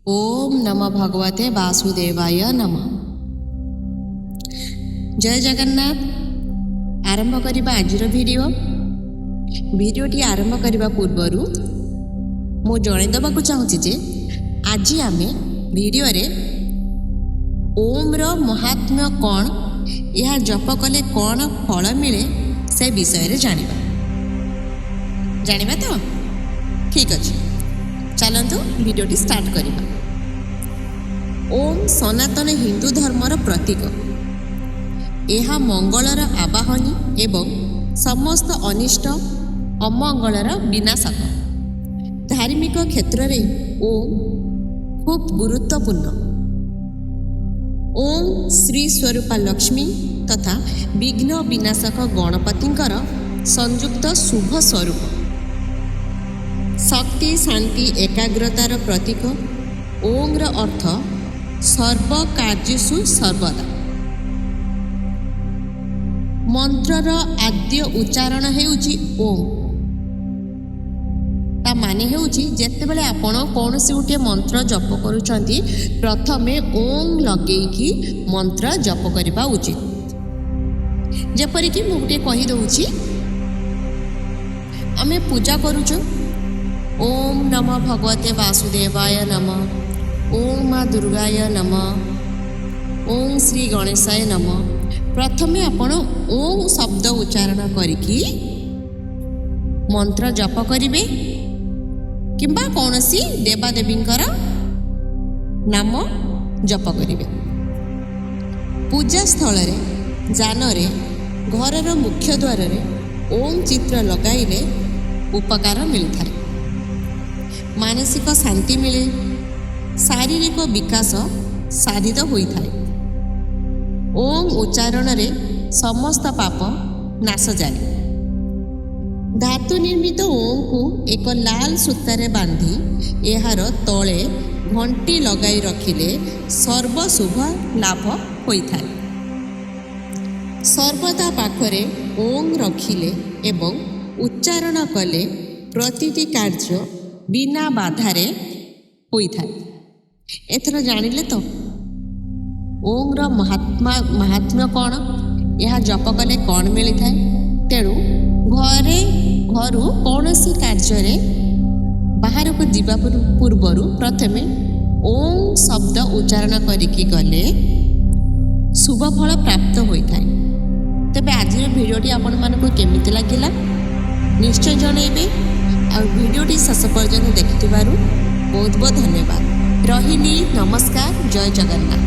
ओम नमः भगवते वासुदेवाय नमः। जय जगन्नाथ। आरंभ करिबा आजिर भिडियोटी आरंभ करिबा पूर्वरु मु जणाई देबाकु चाहूची जे आजि आमे भिडियो रे ओम रो महात्म्य कौन, यह जप कले कौन फल मिले से विषय रे जानिबा तो ठीक अछि। चलतु भिडियोटी स्टार्ट करिबा। ओम सनातन हिंदू धर्मर प्रतीक। यह मंगलर आवाहनी एवं समस्त अनिष्ट अमंगलर विनाशक। धार्मिक क्षेत्र में ओम खूब गुरुत्वपूर्ण। ओम श्री स्वरूपा लक्ष्मी तथा विघ्न विनाशक गणपतिंकर संयुक्त शुभ स्वरूप। शक्ति शांति एकाग्रतार प्रतीक। ओम र अर्थ सर्व कार्यसु सर्वदा। मंत्रर आद्य उच्चारण हेउची ओम। ता माने हेउची जेतेबेले आपण कोनोसी गोटे मंत्र जप करूचंती प्रथमे ओम लगेइकी मंत्र जप करिबा उचित। जेपरि कि मु गोटे कहि दउची, आमे पूजा करूछु ओम नमः भगवते वासुदेवाय नमः, ओम माँ दुर्गाय नमः, ओम श्री गणेशाय नमः। प्रथमे आपण ओम शब्द उच्चारण करिकी मंत्र जप करिवे किंबा कौनसी देवादेवींकर नाम जप करिवे। पूजा स्थल रे, जान रे, घरर मुख्य द्वार रे ओम चित्र लगाइले उपकार मिलता। मानसिक शांति मिले, शारीरिक विकास साधित होता है। ओम उच्चारण रे समस्त पाप नाश जाए। धातु निर्मित ओम को एक लाल सूतारे बांधी एहार तले घंटी लगाई रखिले सर्वशुभ लाभ होता है। सर्वदा पाखरे ओम रखिले एवं उच्चारण कले प्रतिटी कार्य बिना बाधारे होता है। एथर जानिले तो ओम रो महात्म्य कौन, यह जप कले कौन मिलता है। तेणु घरू कौनसी कार्य बाहर को जीवा पूर्वर प्रथमे ओम शब्द उच्चारण करिकी गले शुभ फल प्राप्त होता है। तेबे आज भिडियोटी आपण मानकु केमिति लागिला निश्चय जनइबे। और भिडियोटी शेष पर्यंत देखिथिबारु बहुत बहुत धन्यवाद। रहिली। नमस्कार। जय जगन्नाथ।